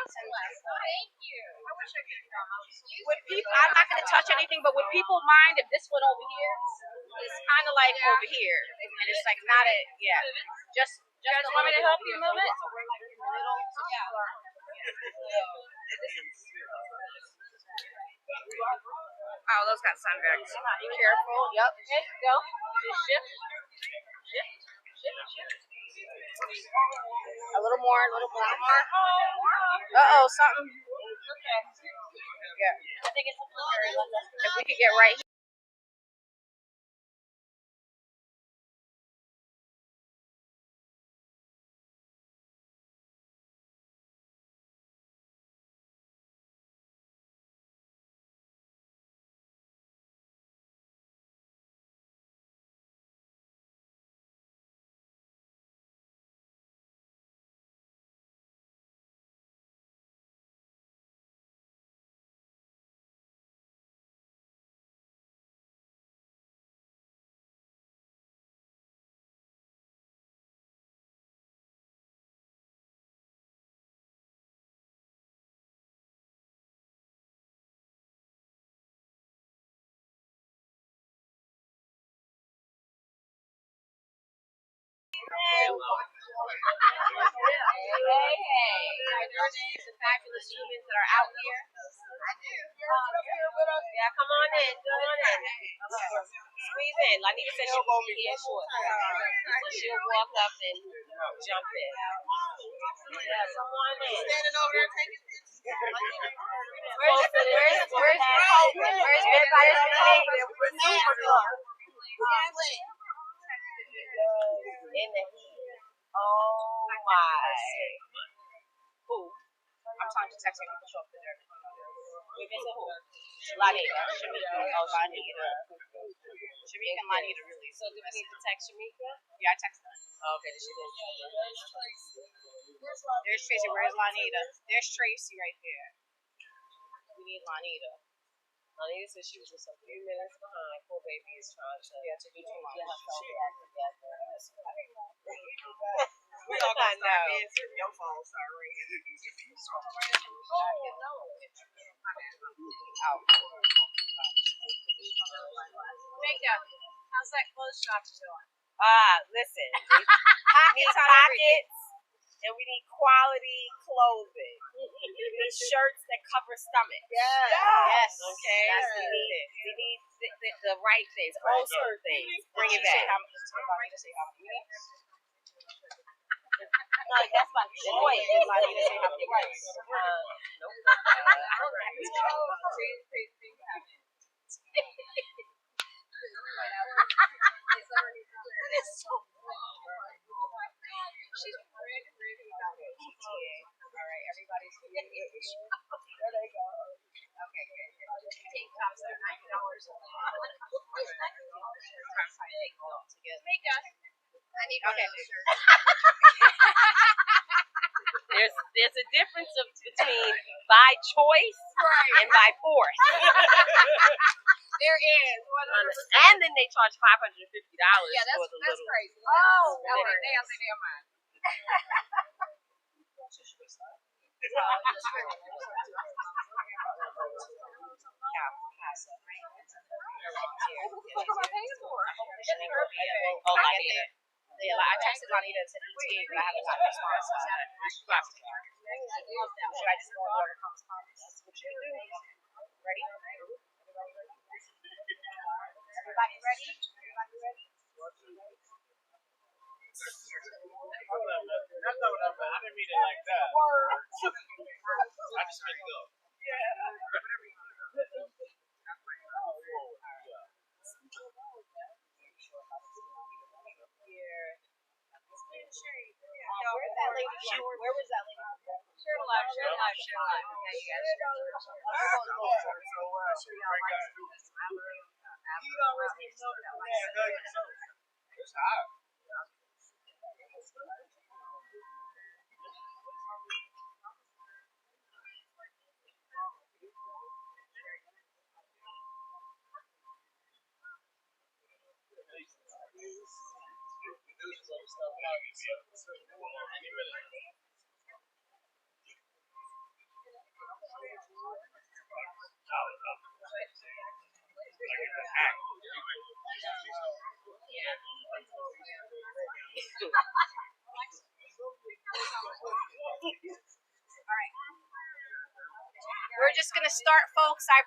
Thank you. I wish I could come. Would people? I'm not going to touch anything, but would people mind if this one over here is kind of like over here, and it's like not a Just want me to help you move it? So we're like in the middle. Oh, those got sunbags. Be careful. Yep. Okay, go. Just shift. A little more, a little more. Uh-oh, something. Okay. Yeah. I think it's a blurry one. If we could get right here. Hey. The fabulous humans that are out here. I do. Yeah, come on in. Squeeze in. Lanita said she'll be here shortly. So she'll walk up and jump in. Yeah, come on in. Standing over there taking pictures. Where's everybody? In the heat. Oh my. Who? I'm trying to text people to show up to there. We're missing who? Lanita. Shamika. Oh, Lanita. Shamika and Lanita really. So do we need to text Shamika? Yeah, I texted her. Oh, okay. There's Tracy. Where's Lanita? There's Tracy right there. We need Lanita. Lanita said she was just a few minutes behind. Poor baby is trying to do too much. We're all going to start answering your phone. Sorry. How's that clothes shop doing? Listen. We need pockets. And we need quality clothing. We need shirts that cover stomachs. Yes. Okay. Yes. We need the right things. Ulster things. Bring it back. No, that's my choice. I need to say how many rights. Nope. It's so she's really about it. All right, everybody's there they go. Okay, good. Tank tops are $90. Makeup. I need one of those shirts. There's a difference between by choice and by force. There is. And then they charge $550 for the little. That's crazy. Oh, they have their damn mind. Yeah, I texted Lanita to ETA, but I haven't gotten a response. Should I just go and order Thomas Thomas? That's what you do. Ready? Everybody ready? I didn't mean it like that. I just meant go. Where's that lady? Where was that lady? Share live. Yeah, you guys. It's hot. to start, folks. I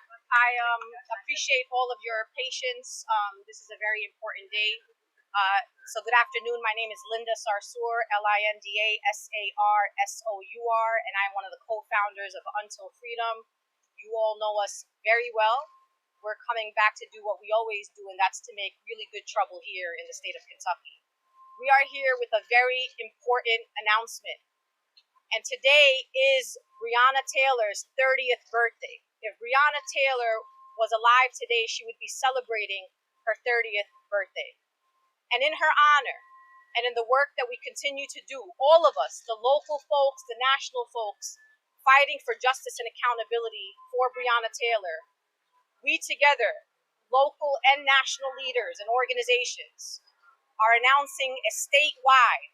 appreciate all of your patience. This is a very important day. So good afternoon. My name is Linda Sarsour, LINDA SARSOUR, and I'm one of the co-founders of Untill Freedom. You all know us very well. We're coming back to do what we always do, and that's to make really good trouble here in the state of Kentucky. We are here with a very important announcement. And today is Breonna Taylor's 30th birthday. If Breonna Taylor was alive today, she would be celebrating her 30th birthday. And in her honor, and in the work that we continue to do, all of us, the local folks, the national folks, fighting for justice and accountability for Breonna Taylor, we together, local and national leaders and organizations, are announcing a statewide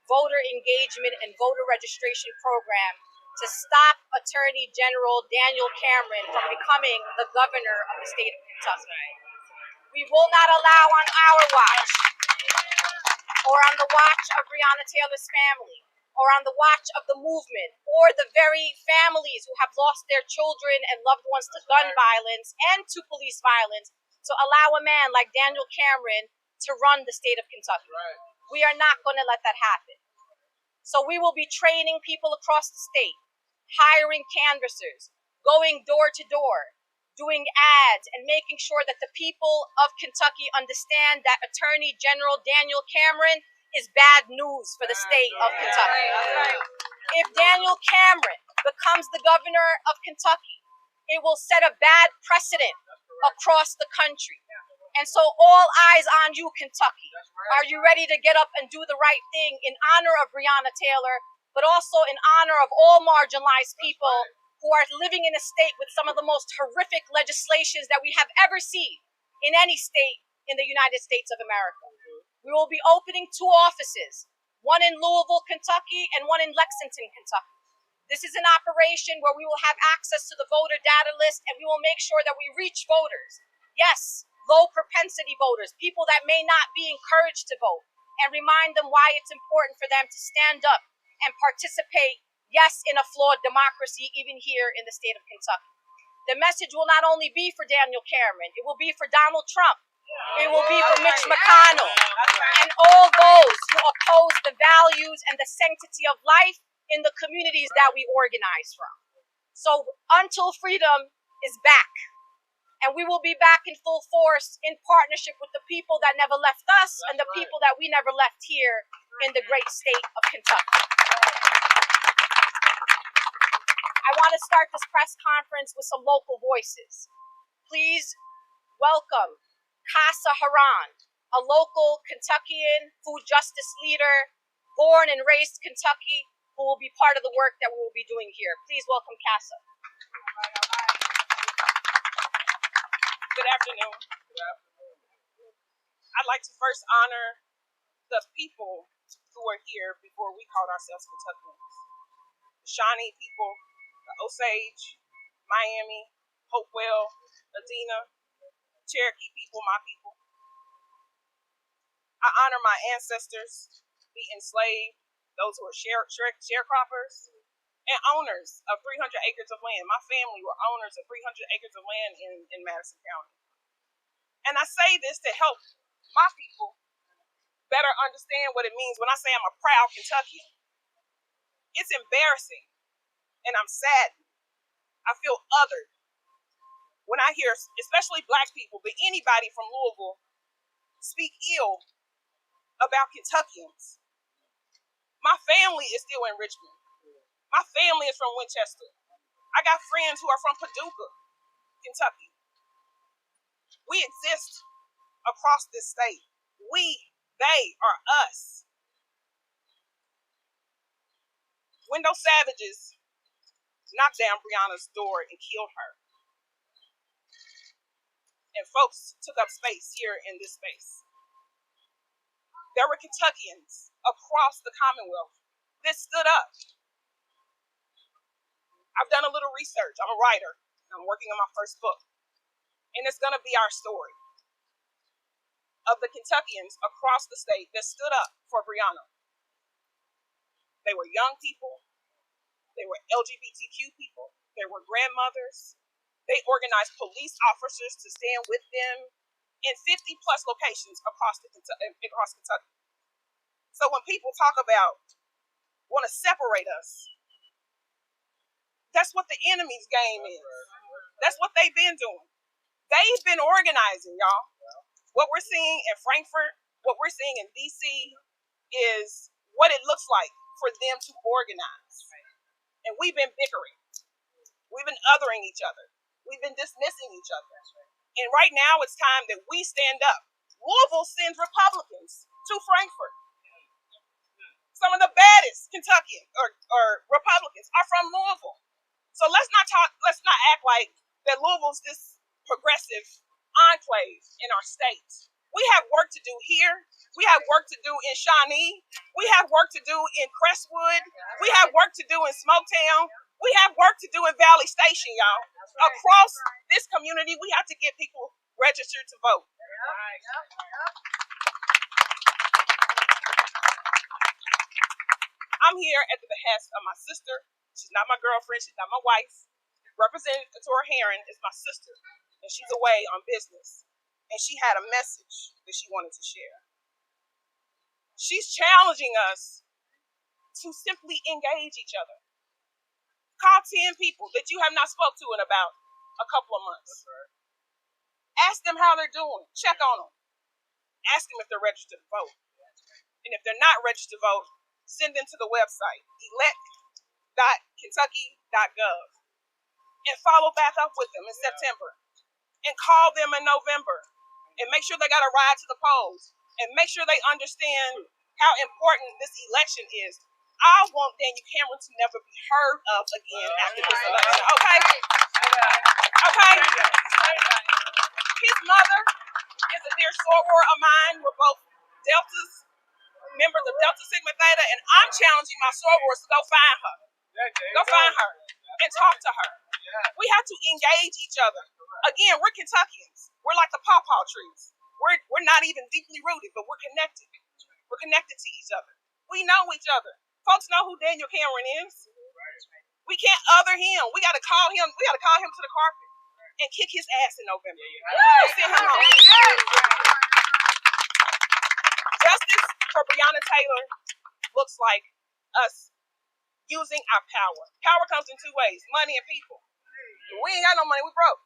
voter engagement and voter registration program to stop Attorney General Daniel Cameron from becoming the governor of the state of Kentucky. We will not allow on our watch, or on the watch of Breonna Taylor's family, or on the watch of the movement, or the very families who have lost their children and loved ones to gun violence and to police violence, to allow a man like Daniel Cameron to run the state of Kentucky. We are not going to let that happen. So we will be training people across the state, hiring canvassers, going door to door, doing ads, and making sure that the people of Kentucky understand that Attorney General Daniel Cameron is bad news for the state of Kentucky. If Daniel Cameron becomes the governor of Kentucky, it will set a bad precedent across the country. And so all eyes on you, Kentucky. Are you ready to get up and do the right thing in honor of Breonna Taylor, but also in honor of all marginalized people who are living in a state with some of the most horrific legislations that we have ever seen in any state in the United States of America? We will be opening 2 offices, one in Louisville, Kentucky, and one in Lexington, Kentucky. This is an operation where we will have access to the voter data list, and we will make sure that we reach voters. Yes, low propensity voters, people that may not be encouraged to vote, and remind them why it's important for them to stand up and participate, yes, in a flawed democracy, even here in the state of Kentucky. The message will not only be for Daniel Cameron, it will be for Donald Trump, it will be for Mitch McConnell, and all those who oppose the values and the sanctity of life in the communities that we organize from. So Untill Freedom is back. And we will be back in full force in partnership with the people that never left us and the people that we never left here in the great state of Kentucky. I want to start this press conference with some local voices. Please welcome Casa Haran, a local Kentuckian food justice leader, born and raised Kentucky, who will be part of the work that we will be doing here. Please welcome Casa. Good afternoon. I'd like to first honor the people who are here before we called ourselves Kentuckians. The Shawnee people, the Osage, Miami, Hopewell, Adena, Cherokee people, my people. I honor my ancestors, the enslaved, those who are sharecroppers, and owners of 300 acres of land. My family were owners of 300 acres of land in Madison County. And I say this to help my people better understand what it means when I say I'm a proud Kentuckian. It's embarrassing, and I'm saddened. I feel othered when I hear, especially Black people, but anybody from Louisville, speak ill about Kentuckians. My family is still in Richmond. My family is from Winchester. I got friends who are from Paducah, Kentucky. We exist across this state. They are us. When those savages knocked down Breonna's door and killed her, and folks took up space here in this space, there were Kentuckians across the Commonwealth that stood up. I've done a little research. I'm a writer. I'm working on my first book. And it's going to be our story of the Kentuckians across the state that stood up for Breonna. They were young people. They were LGBTQ people. They were grandmothers. They organize police officers to stand with them in 50 plus locations across Kentucky. So when people talk about want to separate us, that's what the enemy's game is. That's what they've been doing. They've been organizing, y'all. What we're seeing in Frankfurt, what we're seeing in DC is what it looks like for them to organize. And we've been bickering. We've been othering each other. We've been dismissing each other. And right now it's time that we stand up. Louisville sends Republicans to Frankfurt. Some of the baddest Kentuckian or Republicans are from Louisville. So let's not act like that Louisville's this progressive enclave in our state. We have work to do here. We have work to do in Shawnee. We have work to do in Crestwood. We have work to do in Smoketown. We have work to do in Valley Station, y'all. Across this community, we have to get people registered to vote. I'm here at the behest of my sister. She's not my girlfriend. She's not my wife. Representative Katora Heron is my sister, and she's away on business. And she had a message that she wanted to share. She's challenging us to simply engage each other. Call 10 people that you have not spoke to in about a couple of months. Ask them how they're doing. Check on them. Ask them if they're registered to vote. And if they're not registered to vote, send them to the website, elect.kentucky.gov. And follow back up with them in September. And call them in November. And make sure they got a ride to the polls. And make sure they understand how important this election is. I want Daniel Cameron to never be heard of again after this election. Okay? Okay? His mother is a dear soror of mine. We're both Deltas, members of Delta Sigma Theta, and I'm challenging my sorors to go find her. Go find her and talk to her. We have to engage each other. Again, we're Kentuckians. We're like the pawpaw trees. We're not even deeply rooted, but we're connected. We're connected to each other. We know each other. Folks know who Daniel Cameron is. We can't other him. We got to call him. We got to call him to the carpet and kick his ass in November. Send him home. Justice for Breonna Taylor looks like us using our power. Power comes in two ways: money and people. We ain't got no money. We broke.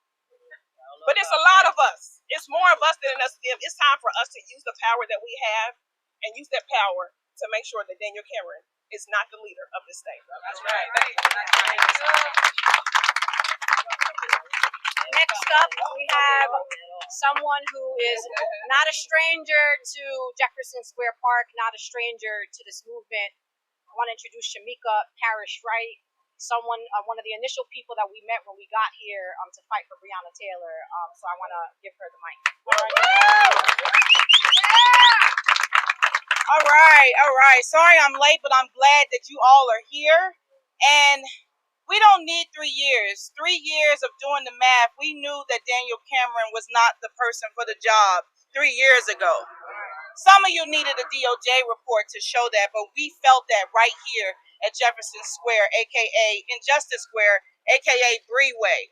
But it's a lot of us. It's more of us than us. It's time for us to use the power that we have and use that power to make sure that Daniel Cameron is not the leader of this state. That's right. Next up, we have someone who is not a stranger to Jefferson Square Park, not a stranger to this movement. I want to introduce Shamika Parrish-Wright, someone, one of the initial people that we met when we got here to fight for Breonna Taylor. So I want to give her the mic. All right. Sorry I'm late, but I'm glad that you all are here. And we don't need 3 years. 3 years of doing the math, we knew that Daniel Cameron was not the person for the job 3 years ago. Some of you needed a DOJ report to show that, but we felt that right here at Jefferson Square, aka Injustice Square, aka Breeway.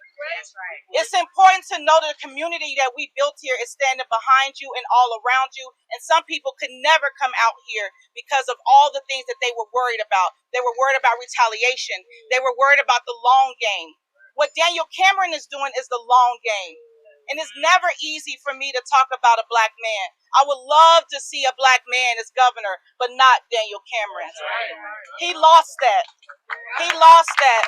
It's important to know that the community that we built here is standing behind you and all around you. And some people could never come out here because of all the things that they were worried about. They were worried about retaliation. They were worried about the long game. What Daniel Cameron is doing is the long game. And it's never easy for me to talk about a black man. I would love to see a black man as governor, but not Daniel Cameron. He lost that. He lost that.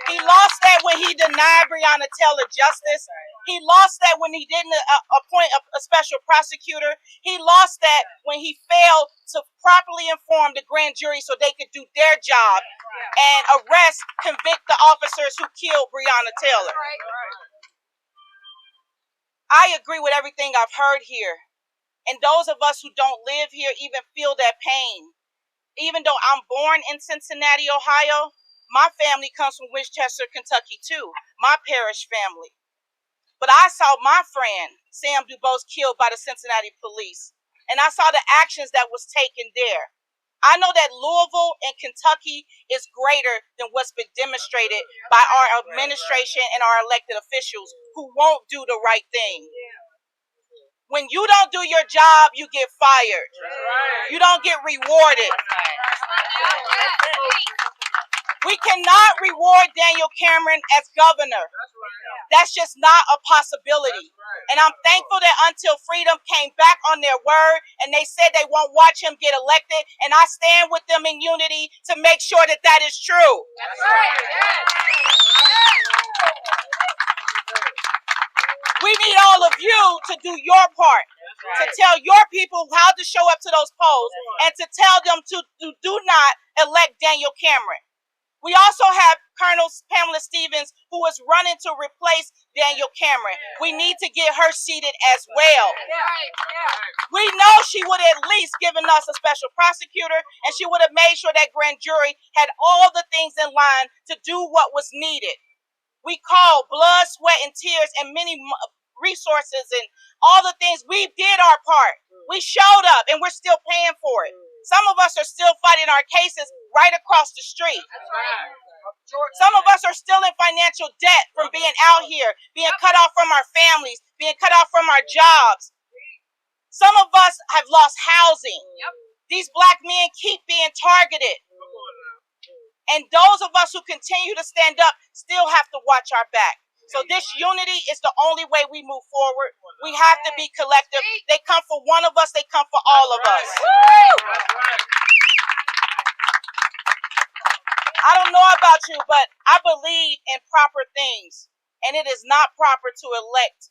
He lost that when he denied Breonna Taylor justice. He lost that when he didn't appoint a special prosecutor. He lost that when he failed to properly inform the grand jury so they could do their job and arrest, convict the officers who killed Breonna Taylor. I agree with everything I've heard here. And those of us who don't live here even feel that pain. Even though I'm born in Cincinnati, Ohio, my family comes from Winchester, Kentucky too. My parish family. But I saw my friend, Sam DuBose, killed by the Cincinnati police. And I saw the actions that was taken there. I know that Louisville and Kentucky is greater than what's been demonstrated by our administration and our elected officials who won't do the right thing. When you don't do your job, you get fired. You don't get rewarded. We cannot reward Daniel Cameron as governor. That's just not a possibility. And I'm thankful that Untill Freedom came back on their word and they said they won't watch him get elected. And I stand with them in unity to make sure that that is true. We need all of you to do your part, to tell your people how to show up to those polls and to tell them to do not elect Daniel Cameron. We also have Colonel Pamela Stevens, who is running to replace Daniel Cameron. We need to get her seated as well. We know she would have at least given us a special prosecutor, and she would have made sure that grand jury had all the things in line to do what was needed. We called blood, sweat, and tears, and many resources and all the things. We did our part. We showed up, and we're still paying for it. Some of us are still fighting our cases right across the street. Some of us are still in financial debt from being out here, being cut off from our families, being cut off from our jobs. Some of us have lost housing. These black men keep being targeted. And those of us who continue to stand up still have to watch our back. So this unity is the only way we move forward. We have to be collective. They come for one of us, they come for all of us. I don't know about you, but I believe in proper things. And it is not proper to elect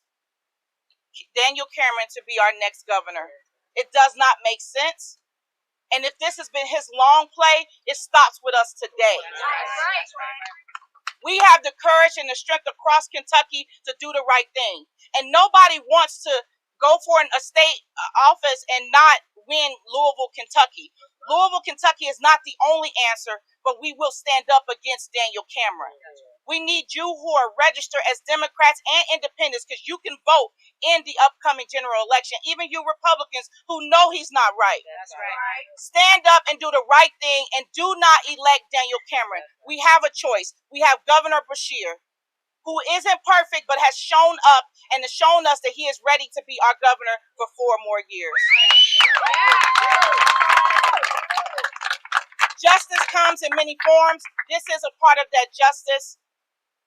Daniel Cameron to be our next governor. It does not make sense. And if this has been his long play, it stops with us today. We have the courage and the strength across Kentucky to do the right thing. And nobody wants to go for a state office and not win Louisville, Kentucky. Louisville, Kentucky is not the only answer, but we will stand up against Daniel Cameron. We need you who are registered as Democrats and independents, because you can vote in the upcoming general election. Even you Republicans who know he's not right. That's right. Stand up and do the right thing and do not elect Daniel Cameron. We have a choice. We have Governor Beshear, who isn't perfect but has shown up and has shown us that he is ready to be our governor for 4 more years. Justice comes in many forms. This is a part of that justice.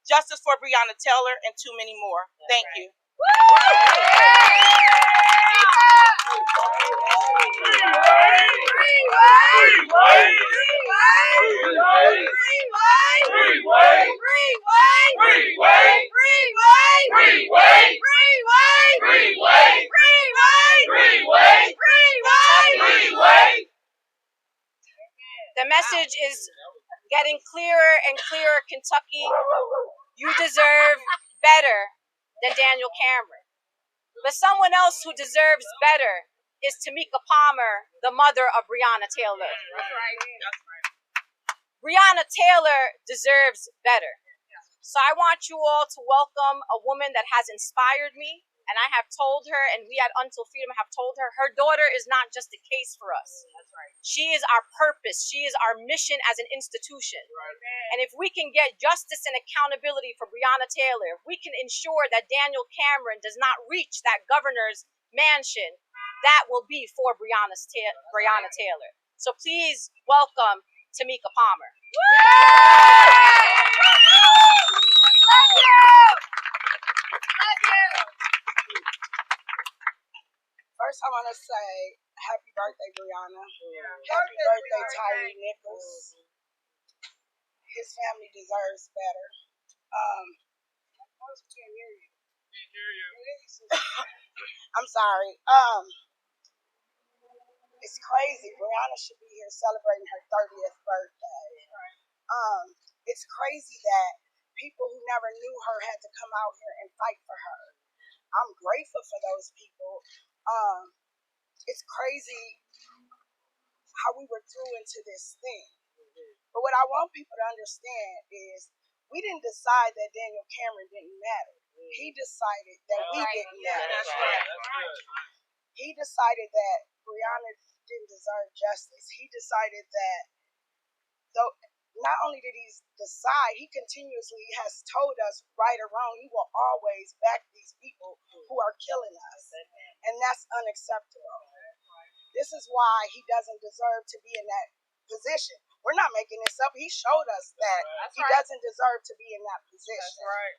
Justice for Breonna Taylor and too many more. Thank you. The message is getting clearer and clearer, Kentucky. You deserve better than Daniel Cameron. But someone else who deserves better is Tamika Palmer, the mother of Breonna Taylor. Breonna Taylor deserves better. So I want you all to welcome a woman that has inspired me. And I have told her, and we at Untill Freedom have told her, her daughter is not just a case for us. She is our purpose. She is our mission as an institution. And if we can get justice and accountability for Breonna Taylor, if we can ensure that Daniel Cameron does not reach that governor's mansion, that will be for Breonna Taylor. So please welcome Tamika Palmer. Love you! Love you! First, I want to say happy birthday, Breonna. Happy birthday, Tyree Nichols. His family deserves better. I'm sorry. It's crazy. Breonna should be here celebrating her 30th birthday. It's crazy that people who never knew her had to come out here and fight for her. I'm grateful for those people. It's crazy how we were through into this thing. But what I want people to understand is we didn't decide that Daniel Cameron didn't matter. He decided that we didn't matter. He decided that Breonna didn't deserve justice. He decided that, though, not only did he decide, he continuously has told us, right or wrong, he will always back these people who are killing us. And that's unacceptable. This is why he doesn't deserve to be in that position. We're not making this up. He showed us that he doesn't deserve to be in that position. That's right.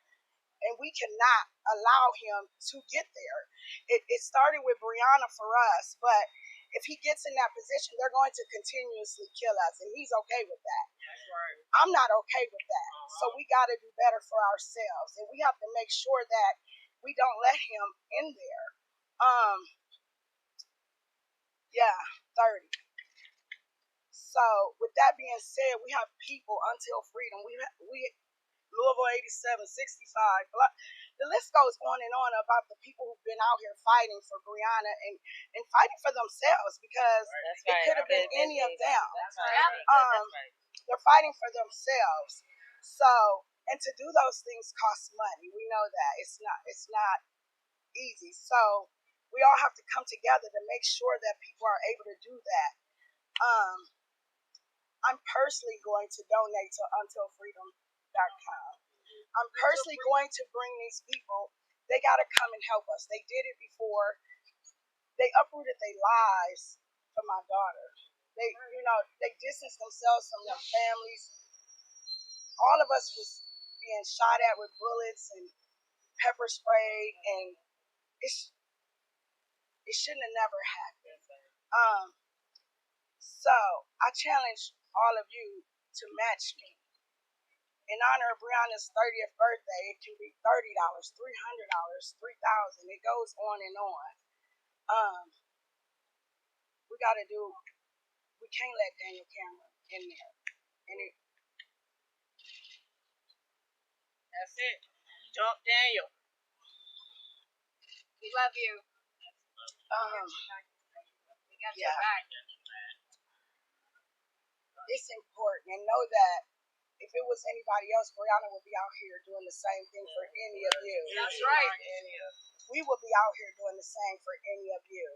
And we cannot allow him to get there. It started with Breonna for us, but if he gets in that position, they're going to continuously kill us, and he's okay with that. That's right. I'm not okay with that. So we got to do better for ourselves, and we have to make sure that we don't let him in there. 30. So with that being said, we have people Untill Freedom. We Louisville 87, 65. The list goes on and on about the people who've been out here fighting for Breonna and fighting for themselves, because it could have been any of them. That's right. They're fighting for themselves. So, and to do those things costs money. We know that it's not easy. So we all have to come together to make sure that people are able to do that. I'm personally going to donate to untillfreedom.com. I'm personally going to bring these people. They got to come and help us. They did it before. They uprooted their lives for my daughter. They distanced themselves from their families. All of us was being shot at with bullets and pepper spray, and it shouldn't have never happened. So I challenge all of you to match me. In honor of Breonna's 30th birthday, it can be $30, $300, $3,000. It goes on and on. We can't let Daniel Cameron in there. That's it. Jump Daniel. We love you. We got your back. It's important, and know that if it was anybody else, Breonna would be out here doing the same thing for any of you. That's right. We will be out here doing the same for any of you.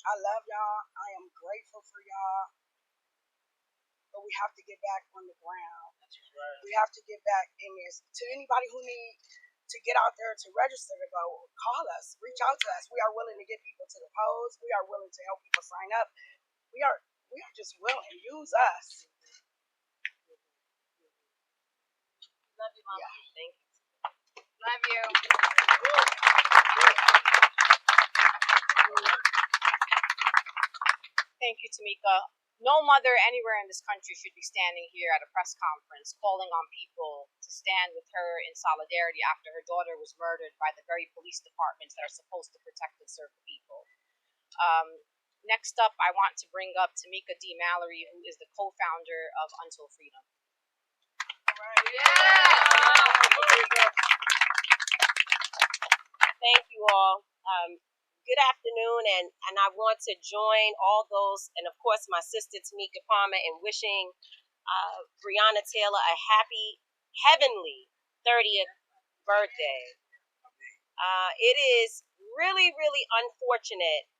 I love y'all. I am grateful for y'all. But we have to get back on the ground. We have to get back in this. To anybody who needs to get out there to register to go, call us. Reach out to us. We are willing to get people to the polls. We are willing to help people sign up. We are just willing. Use us. Love you, Mama. Yeah. Thank you. Love you. Thank you, Tamika. No mother anywhere in this country should be standing here at a press conference calling on people to stand with her in solidarity after her daughter was murdered by the very police departments that are supposed to protect and serve the people. Next up, I want to bring up Tamika D. Mallory, who is the co-founder of Untill Freedom. Thank you all. Good afternoon, and I want to join all those, and of course my sister Tamika Palmer, in wishing Breonna Taylor a happy, heavenly 30th birthday. It is really, really unfortunate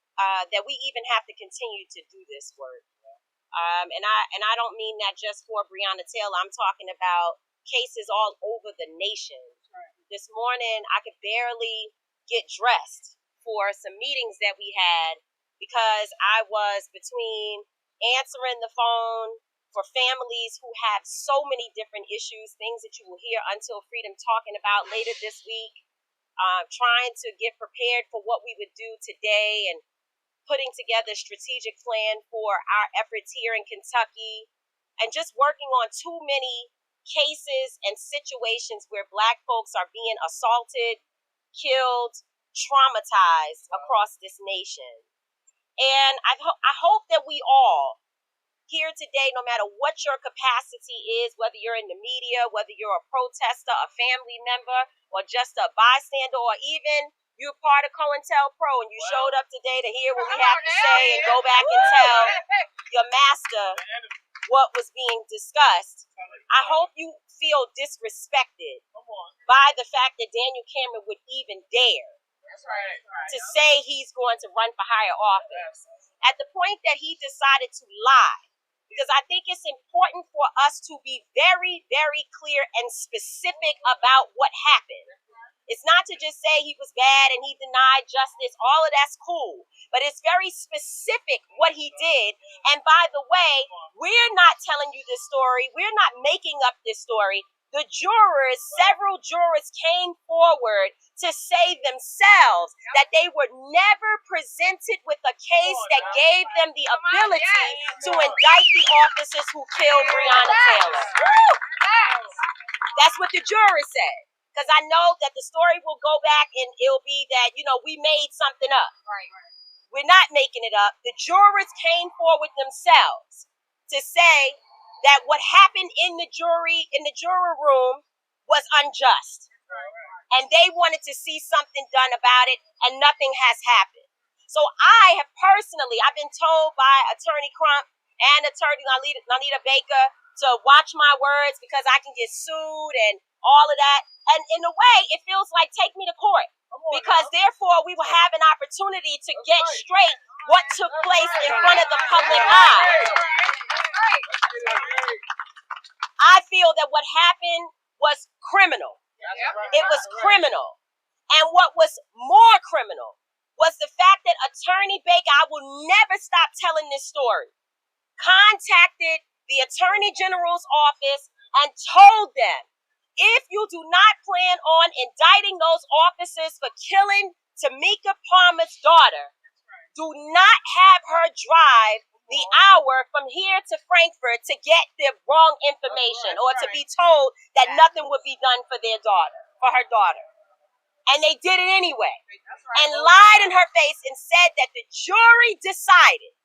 that we even have to continue to do this work. And I don't mean that just for Breonna Taylor. I'm talking about cases all over the nation. This morning, I could barely get dressed for some meetings that we had because I was between answering the phone for families who have so many different issues, things that you will hear Untill Freedom talking about later this week, trying to get prepared for what we would do today and putting together a strategic plan for our efforts here in Kentucky, and just working on too many cases and situations where Black folks are being assaulted, killed, traumatized across this nation. And I hope that we all here today, no matter what your capacity is, whether you're in the media, whether you're a protester, a family member, or just a bystander, or even you're part of COINTELPRO and you showed up today to hear what we have to say and go back and tell your master what was being discussed. I hope you feel disrespected by the fact that Daniel Cameron would even dare to say he's going to run for higher office. At the point that he decided to lie, because I think it's important for us to be very, very clear and specific about what happened. It's not to just say he was bad and he denied justice. All of that's cool. But it's very specific what he did. And by the way, we're not telling you this story. We're not making up this story. The jurors, several jurors came forward to say themselves that they were never presented with a case that gave them the ability to indict the officers who killed Breonna Taylor. That's what the jurors said. Because I know that the story will go back and it'll be that, we made something up. We're not making it up. The jurors came forward themselves to say that what happened in the juror room was unjust. And they wanted to see something done about it, and nothing has happened. So I've been told by Attorney Crump and Attorney Lanita Baker to watch my words because I can get sued and all of that. And in a way, it feels like take me to court. Because therefore, we will have an opportunity to get straight what took place in front of the public eye. I feel that what happened was criminal. It was criminal. And what was more criminal was the fact that Attorney Baker, I will never stop telling this story, contacted the Attorney General's office and told them, if you do not plan on indicting those officers for killing Tamika Palmer's daughter, do not have her drive the hour from here to Frankfurt to get the wrong information or to be told that nothing would be done for her daughter. And they did it anyway and lied in her face and said that the jury decided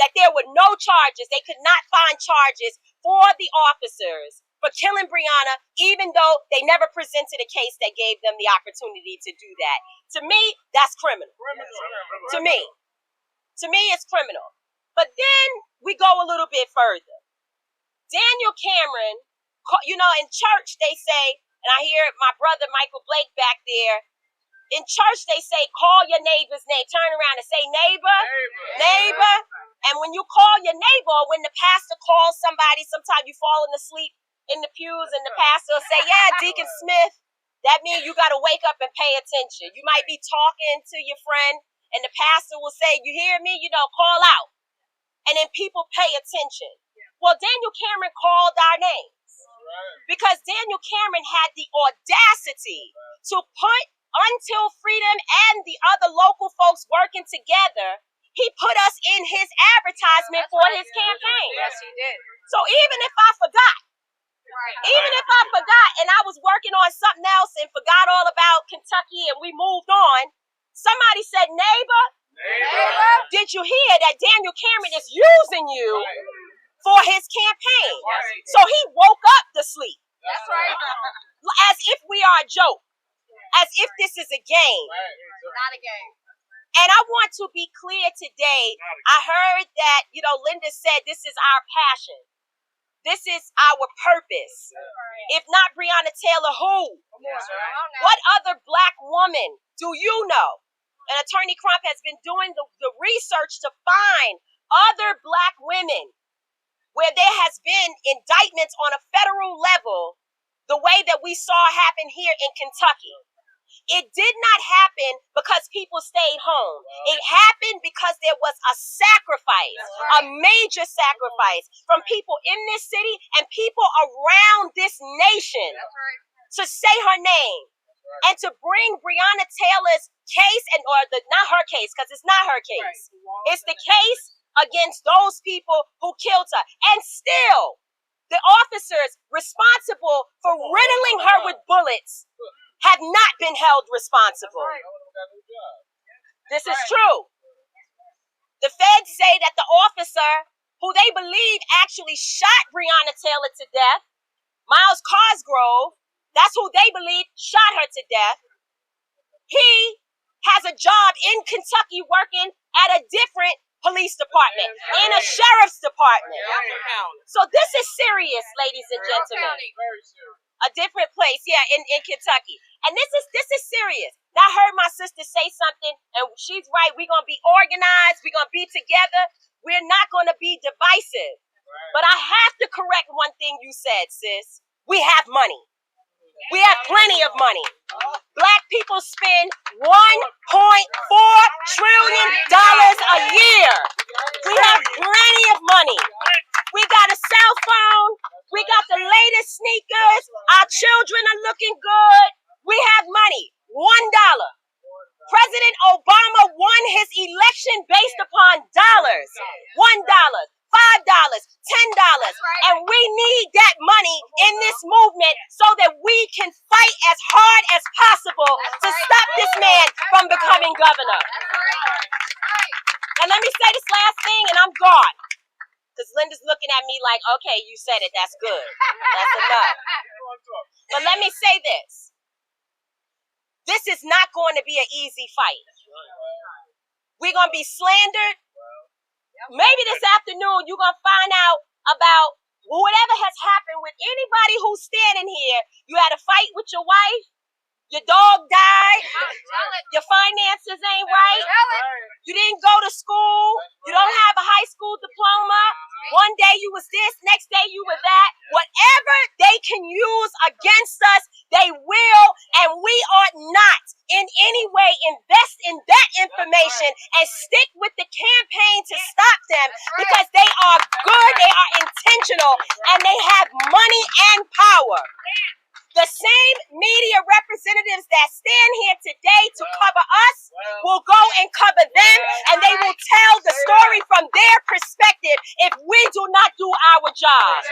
that there were no charges. They could not find charges for the officers for killing Breonna, even though they never presented a case that gave them the opportunity to do that. To me, that's criminal. To me, it's criminal. But then we go a little bit further. Daniel Cameron, in church they say, and I hear my brother Michael Blake back there, in church they say, call your neighbor's name. Turn around and say, neighbor. And when you call your neighbor, when the pastor calls somebody, sometimes you falling asleep in the pews and the pastor will say, yeah, Deacon Smith, that means you got to wake up and pay attention. You might be talking to your friend and the pastor will say, you hear me? Call out. And then people pay attention. Well, Daniel Cameron called our names because Daniel Cameron had the audacity to put Untill Freedom and the other local folks working together. He put us in his advertisement for his campaign. Yes, he did. So even if I forgot and I was working on something else and forgot all about Kentucky and we moved on, somebody said, neighbor, did you hear that Daniel Cameron is using you for his campaign? So he woke up to sleep. That's right. As if we are a joke. As if this is a game. Not a game. And I want to be clear today. I heard that, Linda said this is our passion. This is our purpose. If not Breonna Taylor, who? What other black woman do you know? And Attorney Crump has been doing the research to find other black women where there has been indictments on a federal level the way that we saw happen here in Kentucky. It did not happen because people stayed home. It happened because there was a sacrifice, a major sacrifice from people in this city and people around this nation to say her name and to bring Breonna Taylor's case not her case, because it's not her case. It's the case against those people who killed her. And still, the officers responsible for riddling her with bullets have not been held responsible. This is true. The feds say that the officer who they believe actually shot Breonna Taylor to death, Miles Cosgrove, that's who they believe shot her to death. He has a job in Kentucky working at a different police department, in a sheriff's department. So this is serious, ladies and gentlemen. A different place, in Kentucky. And this is serious. I heard my sister say something, and she's right. We're going to be organized. We're going to be together. We're not going to be divisive. But I have to correct one thing you said, sis. We have money. We have plenty of money. Black people spend $1.4 trillion a year. We have plenty of money. We got a cell phone. We got the latest sneakers. Our children are looking good. We have money. $1. President Obama won his election based upon dollars. $1, $5, $10. And we need that money in this movement so that we can fight as hard as possible to stop this man from becoming governor. And let me say this last thing and I'm gone. Because Linda's looking at me like, okay, you said it. That's good. That's enough. But let me say this. This is not going to be an easy fight. We're going to be slandered. Maybe this afternoon you're going to find out about whatever has happened with anybody who's standing here. You had a fight with your wife. Your dog died. Your finances ain't right. You didn't go to school. You don't have a high school diploma. One day you was this, next day you were that. Whatever they can use against us, they will, and we ought not in any way invest in that information and stick with the campaign to stop them because they are good, they are intentional, and they have money and power. The same media representatives that stand here today to cover us will go and cover them, and they will tell the story from their perspective if we do not do our job.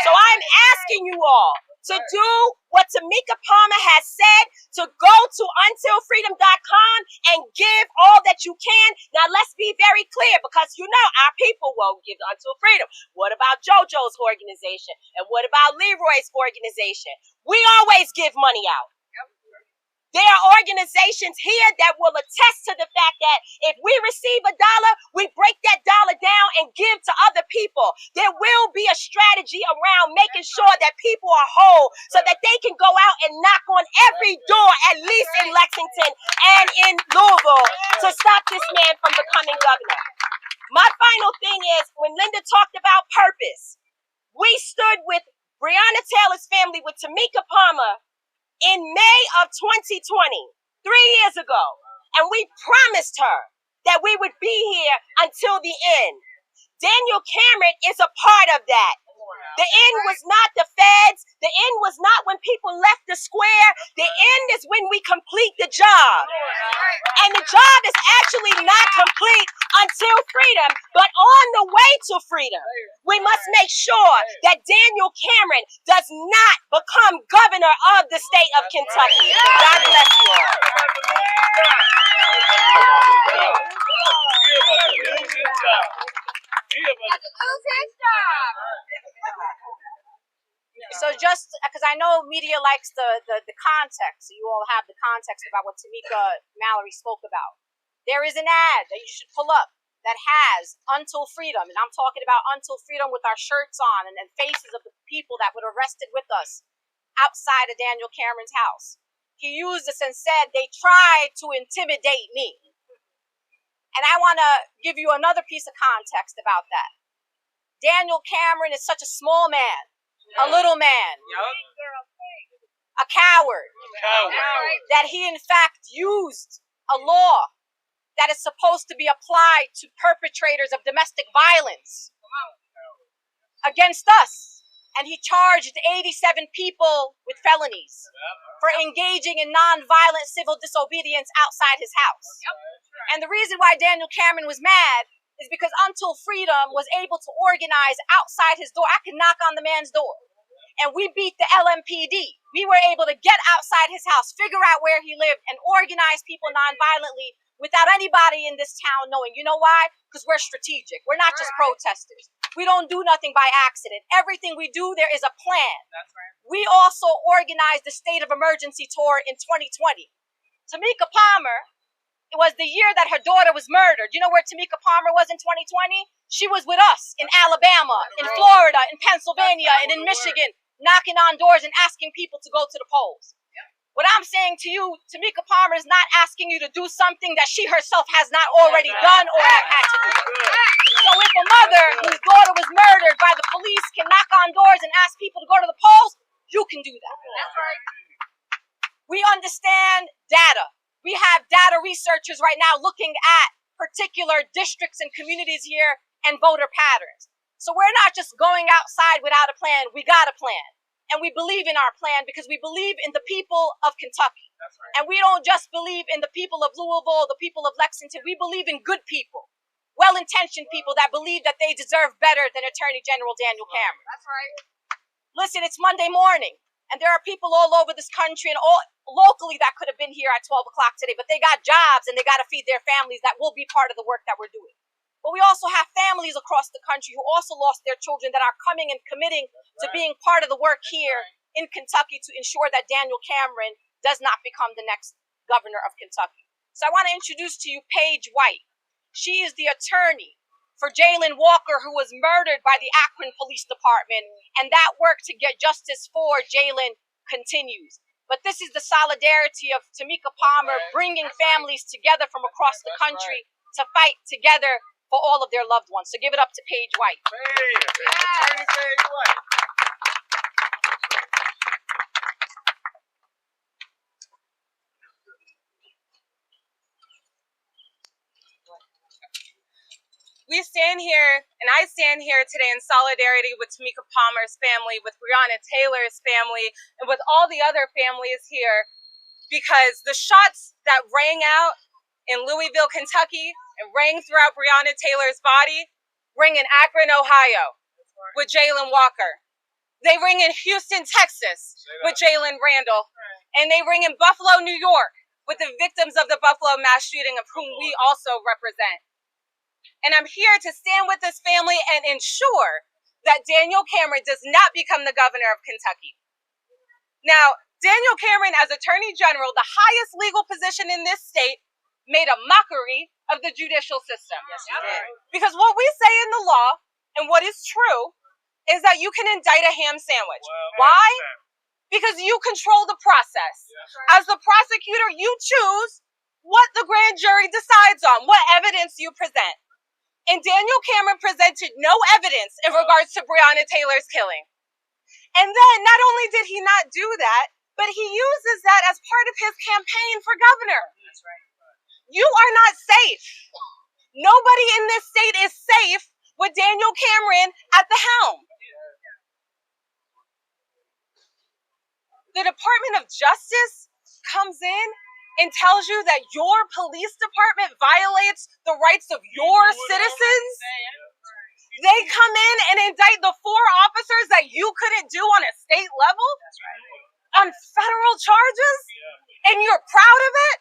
So I'm asking you all to do what Tamika Palmer has said, to go to untillfreedom.com and give all that you can. Now, let's be very clear, because you know our people won't give Until Freedom. What about JoJo's organization? And what about Leroy's organization? We always give money out. There are organizations here that will attest to the fact that if we receive $1, we break that dollar down and give to other people. There will be a strategy around making sure that people are whole so that they can go out and knock on every door, at least in Lexington and in Louisville, to stop this man from becoming governor. My final thing is, when Linda talked about purpose, we stood with Breonna Taylor's family, with Tamika Palmer, in May of 2020, 3 years ago, and we promised her that we would be here until the end. Daniel Cameron is a part of that. The end was not the feds. The end was not when people left the square. The end is when we complete the job. And the job is actually not complete until freedom, but on the way to freedom. We must make sure that Daniel Cameron does not become governor of the state of Kentucky. God bless you all. So just because I know media likes the context, you all have the context about what Tamika Mallory spoke about. There is an ad that you should pull up that has Until Freedom, and I'm talking about Until Freedom with our shirts on and faces of the people that were arrested with us outside of Daniel Cameron's house. He used this and said they tried to intimidate me. And I want to give you another piece of context about that. Daniel Cameron is such a small man, a little man, a coward, that he in fact used a law that is supposed to be applied to perpetrators of domestic violence against us. And he charged 87 people with felonies for engaging in nonviolent civil disobedience outside his house. And the reason why Daniel Cameron was mad is because Until Freedom was able to organize outside his door. I could knock on the man's door. And we beat the LMPD. We were able to get outside his house, figure out where he lived, and organize people nonviolently without anybody in this town knowing. You know why? Because we're strategic. We're not just protesters. We don't do nothing by accident. Everything we do, there is a plan. That's right. We also organized the State of Emergency Tour in 2020. Tamika Palmer, it was the year that her daughter was murdered. You know where Tamika Palmer was in 2020? She was with us in Alabama, in Florida, in Pennsylvania, and in Michigan, knocking on doors and asking people to go to the polls. What I'm saying to you, Tamika Palmer is not asking you to do something that she herself has not already done or have had to do. So if a mother whose daughter was murdered by the police can knock on doors and ask people to go to the polls, you can do that. That's right. We understand data. We have data researchers right now looking at particular districts and communities here and voter patterns. So we're not just going outside without a plan. We got a plan. And we believe in our plan because we believe in the people of Kentucky. That's right. And we don't just believe in the people of Louisville, the people of Lexington. We believe in good people, well-intentioned people that believe that they deserve better than Attorney General Daniel Cameron. That's right. Listen, it's Monday morning, and there are people all over this country and all locally that could have been here at 12 o'clock today, but they got jobs and they got to feed their families that will be part of the work that we're doing. But we also have families across the country who also lost their children that are coming and committing to being part of the work here in Kentucky to ensure that Daniel Cameron does not become the next governor of Kentucky. So I want to introduce to you Paige White. She is the attorney for Jayland Walker, who was murdered by the Akron Police Department, and that work to get justice for Jayland continues. But this is the solidarity of Tamika Palmer bringing families together from across the country to fight together for all of their loved ones. So give it up to Paige White. Attorney Paige White. We stand here, and I stand here today in solidarity with Tamika Palmer's family, with Breonna Taylor's family, and with all the other families here, because the shots that rang out in Louisville, Kentucky, and rang throughout Breonna Taylor's body, ring in Akron, Ohio, with Jayland Walker. They ring in Houston, Texas, with Jayland Randall, and they ring in Buffalo, New York, with the victims of the Buffalo mass shooting, of whom we also represent. And I'm here to stand with this family and ensure that Daniel Cameron does not become the governor of Kentucky. Now, Daniel Cameron, as Attorney General, the highest legal position in this state, made a mockery of the judicial system. Yes, he did. Because what we say in the law, and what is true, is that you can indict a ham sandwich. Why? Because you control the process. As the prosecutor, you choose what the grand jury decides on, what evidence you present. And Daniel Cameron presented no evidence in regards to Breonna Taylor's killing. And then, not only did he not do that, but he uses that as part of his campaign for governor. That's right. You are not safe. Nobody in this state is safe with Daniel Cameron at the helm. The Department of Justice comes in and tells you that your police department violates the rights of your citizens. They come in and indict the 4 officers that you couldn't do on a state level on federal charges, and you're proud of it.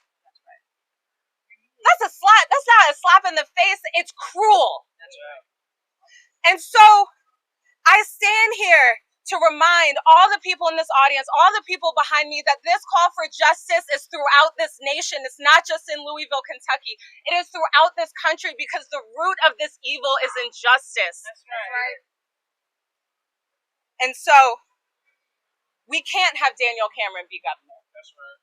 That's a slap. That's not a slap in the face. It's cruel. And so I stand here to remind all the people in this audience, all the people behind me, that this call for justice is throughout this nation. It's not just in Louisville, Kentucky. It is throughout this country because the root of this evil is injustice. That's right. And so we can't have Daniel Cameron be governor. That's right.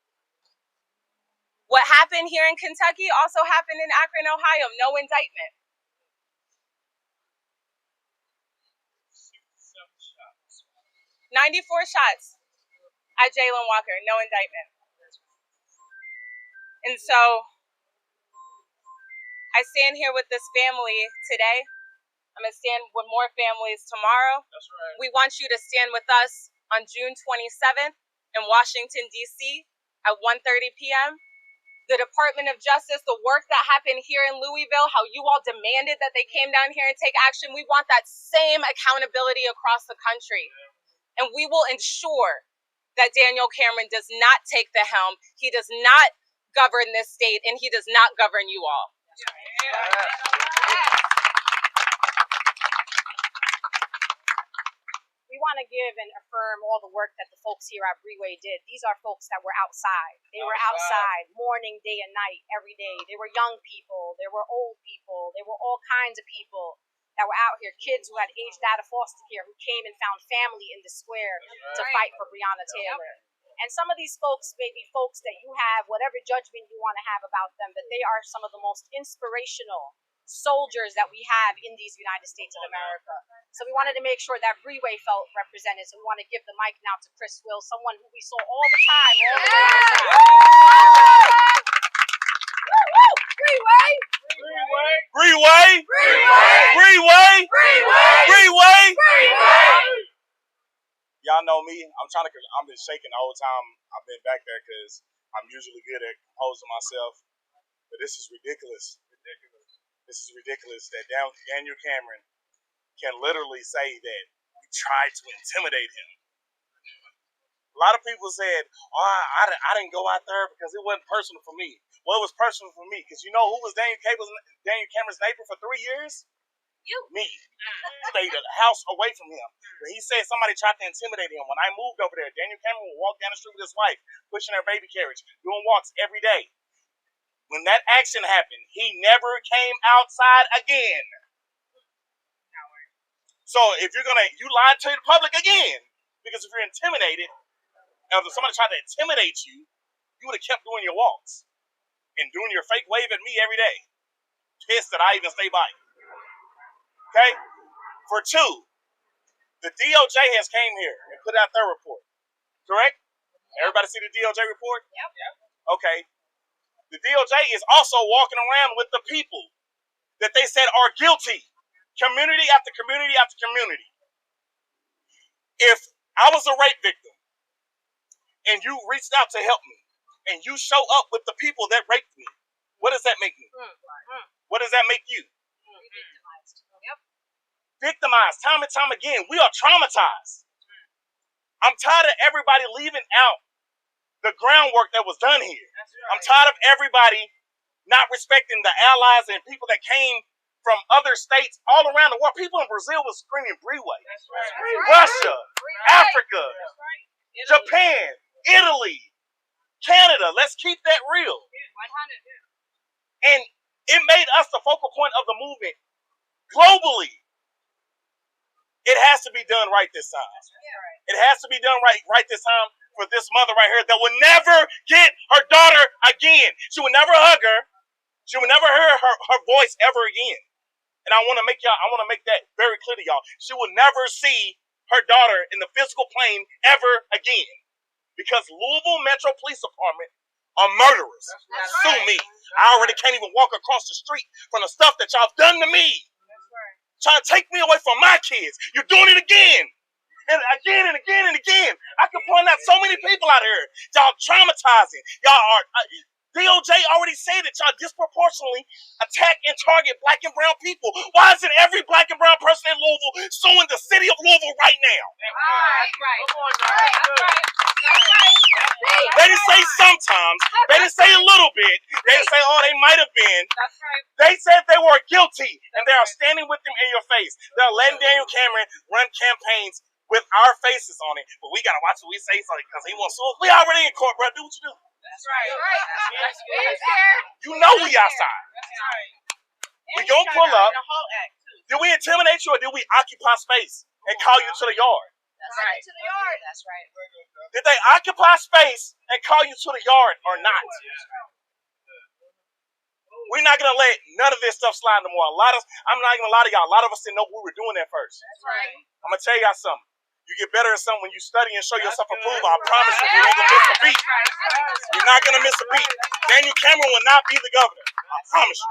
What happened here in Kentucky also happened in Akron, Ohio. No indictment. 94 shots at Jayland Walker, no indictment. And so I stand here with this family today. I'm going to stand with more families tomorrow. That's right. We want you to stand with us on June 27th in Washington, D.C. at 1:30 p.m. The Department of Justice, the work that happened here in Louisville, how you all demanded that they came down here and take action, we want that same accountability across the country. And we will ensure that Daniel Cameron does not take the helm. He does not govern this state, and he does not govern you all. We want to give and affirm all the work that the folks here at Breeway did. These are folks that were outside. They were outside morning, day, and night, every day. They were young people. They were old people. They were all kinds of people that were out here, kids who had aged out of foster care, who came and found family in the square to fight for Breonna Taylor. And some of these folks may be folks that you have whatever judgment you want to have about them, but they are some of the most inspirational soldiers that we have in these United States of America. So we wanted to make sure that Breeway felt represented. So we want to give the mic now to Chris Will, someone who we saw all the time, all the way outside. Breeway! Breeway! Breeway! Breeway! Y'all know me. I've been shaking the whole time I've been back there because I'm usually good at composing myself. But this is ridiculous. This is ridiculous that Daniel Cameron can literally say that we tried to intimidate him. A lot of people said, oh, I didn't go out there because it wasn't personal for me. Well, it was personal for me because you know who was Daniel Cameron's neighbor for 3 years? You. Me. Stayed a house away from him. But he said somebody tried to intimidate him. When I moved over there, Daniel Cameron would walk down the street with his wife, pushing her baby carriage, doing walks every day. When that action happened, he never came outside again. So if you lied to the public again, because if you're intimidated, if somebody tried to intimidate you, you would have kept doing your walks and doing your fake wave at me every day. Pissed that I even stay by you. Okay? For two, the DOJ has came here and put out their report. Correct? Everybody see the DOJ report? Yep. Okay. The DOJ is also walking around with the people that they said are guilty. Community after community after community. If I was a rape victim and you reached out to help me and you show up with the people that raped me, what does that make me? What does that make you? Victimized. Yep. Victimized time and time again. We are traumatized. I'm tired of everybody leaving out the groundwork that was done here. I'm tired of everybody not respecting the allies and people that came from other states all around the world. People in Brazil was screaming Breeway. Russia, Africa, Japan, Italy, Canada. Let's keep that real. 100. And it made us the focal point of the movement globally. It has to be done right this time. It has to be done right this time for this mother right here that will never get her daughter again. She will never hug her. She will never hear her voice ever again. And I want to make that very clear to y'all. She will never see her daughter in the physical plane ever again. Because Louisville Metro Police Department are murderers. Sue me. I already can't even walk across the street from the stuff that y'all done to me. Trying to take me away from my kids. You're doing it again. And again and again and again. I can point out so many people out here. Y'all traumatizing. Y'all are... DOJ already said that y'all disproportionately attack and target black and brown people. Why isn't every black and brown person in Louisville suing the city of Louisville right now? That's right. They didn't say sometimes. They didn't say a little bit. They didn't say, oh, they might have been. That's right. They said they were guilty, and they are standing with them in your face. They're letting Daniel Cameron run campaigns with our faces on it, but we got to watch what we say because he wants to. We already in court, bro. Do what you do. That's right. You know we outside. We gonna pull up. Did we intimidate you or did we occupy space and call you to the yard? That's right. To the yard. That's right. Did they occupy space and call you to the yard or not? We're not gonna let none of this stuff slide no more. I'm not gonna lie to y'all. A lot of us didn't know we were doing at first. That's right. I'm gonna tell y'all something. You get better at something when you study and show yourself approval. I promise you, you ain't gonna miss a beat. You're not gonna miss a beat. Daniel Cameron will not be the governor. I promise you.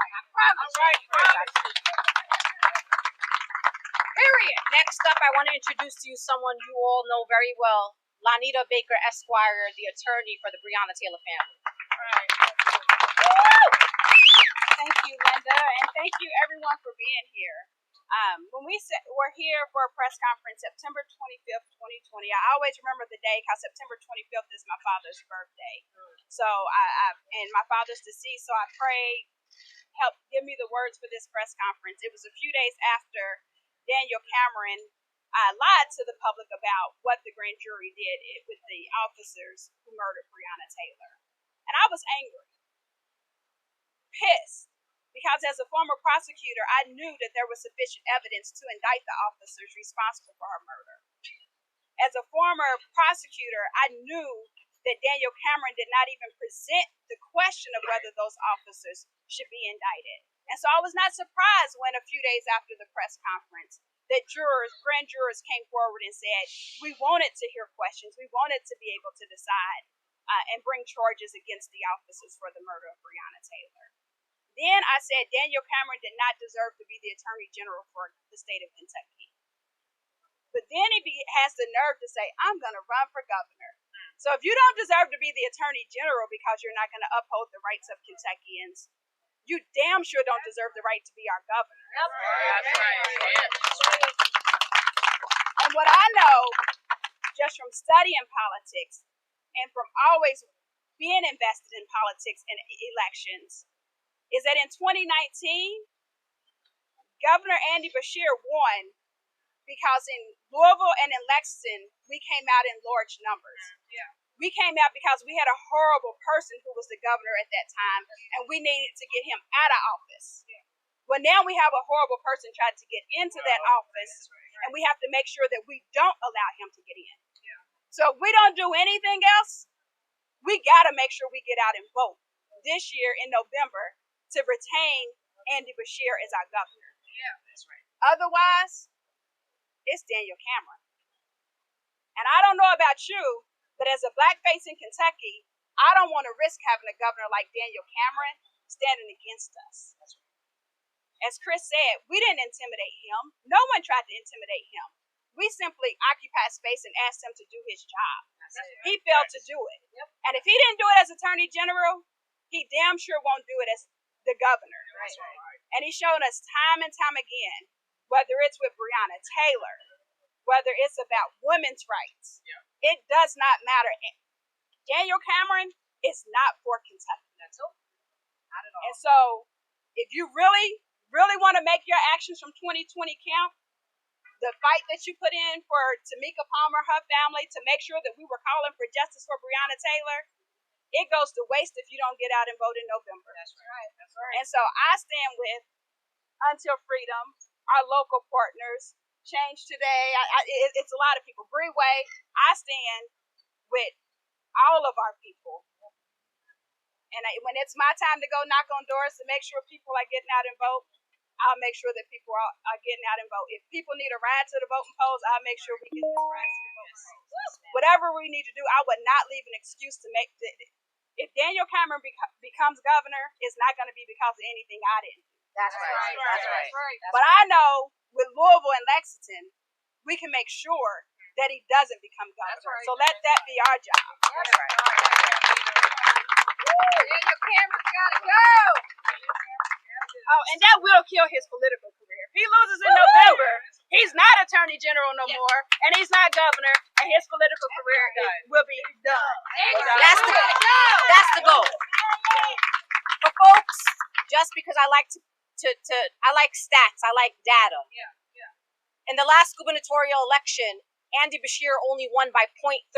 Period. Next up, I want to introduce to you someone you all know very well, Lanita Baker Esquire, the attorney for the Breonna Taylor family. Thank you, Linda, and thank you everyone for being here. When we're here for a press conference, September 25th, 2020, I always remember the day because September 25th is my father's birthday. So and my father's deceased, so I prayed, help give me the words for this press conference. It was a few days after Daniel Cameron lied to the public about what the grand jury did with the officers who murdered Breonna Taylor. And I was angry, pissed. Because as a former prosecutor, I knew that there was sufficient evidence to indict the officers responsible for her murder. As a former prosecutor, I knew that Daniel Cameron did not even present the question of whether those officers should be indicted. And so I was not surprised when a few days after the press conference that grand jurors came forward and said, we wanted to hear questions, we wanted to be able to decide and bring charges against the officers for the murder of Breonna Taylor. Then I said Daniel Cameron did not deserve to be the Attorney General for the state of Kentucky. But then he has the nerve to say, I'm going to run for governor. So if you don't deserve to be the Attorney General because you're not going to uphold the rights of Kentuckians, you damn sure don't deserve the right to be our governor. That's right. And what I know, just from studying politics and from always being invested in politics and elections, is that in 2019, Governor Andy Beshear won because in Louisville and in Lexington, we came out in large numbers. We came out because we had a horrible person who was the governor at that time, and we needed to get him out of office. Well, now we have a horrible person trying to get into that office, and we have to make sure that we don't allow him to get in. So if we don't do anything else, we got to make sure we get out and vote this year in November to retain Andy Beshear as our governor. Otherwise, it's Daniel Cameron. And I don't know about you, but as a black face in Kentucky, I don't want to risk having a governor like Daniel Cameron standing against us. As Chris said, we didn't intimidate him. No one tried to intimidate him. We simply occupied space and asked him to do his job. He failed to do it. And if he didn't do it as Attorney General, he damn sure won't do it as the governor. And he's shown us time and time again, whether it's with Breonna Taylor, whether it's about women's rights, it does not matter. Daniel Cameron is not for Kentucky. Not at all. And so, if you really, really want to make your actions from 2020 count, the fight that you put in for Tamika Palmer, her family, to make sure that we were calling for justice for Breonna Taylor, it goes to waste if you don't get out and vote in November. That's right. And so I stand with Untill Freedom, our local partners, Change Today. It's a lot of people. Breeway. I stand with all of our people. And when it's my time to go knock on doors to make sure people are getting out and vote, I'll make sure that people are getting out and vote. If people need a ride to the voting polls, I'll make sure we get those rides to the voting polls. Whatever we need to do, I would not leave an excuse to make it. If Daniel Cameron becomes governor, it's not going to be because of anything I didn't do. That's right. But I know with Louisville and Lexington, we can make sure that he doesn't become governor. So let that be our job. That's right. Daniel Cameron's gotta go. Oh, and that will kill his political career. If he loses in November, he's not Attorney General no more, and he's not governor, and his political career will be done. That's the goal. But folks, just because I like I like stats, I like data. In the last gubernatorial election, Andy Beshear only won by 0.37%,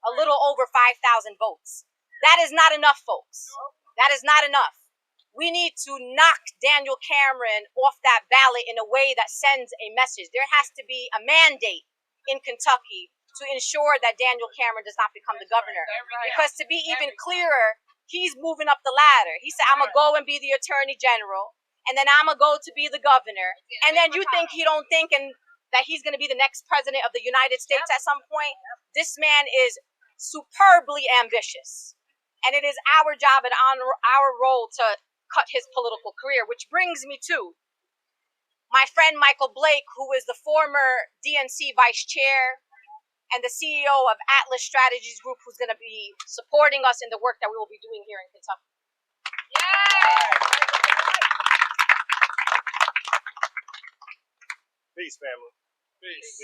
a little over 5,000 votes. That is not enough, folks. That is not enough. We need to knock Daniel Cameron off that ballot in a way that sends a message. There has to be a mandate in Kentucky to ensure that Daniel Cameron does not become the governor. Because to be even clearer, he's moving up the ladder. He said, I'm going to go and be the Attorney General, and then I'm going to go to be the governor. And then you think he don't think that he's going to be the next president of the United States at some point? This man is superbly ambitious. And it is our job and our role to cut his political career, which brings me to my friend Michael Blake, who is the former DNC vice chair and the CEO of Atlas Strategies Group, who's going to be supporting us in the work that we will be doing here in Kentucky. Peace, family. Peace.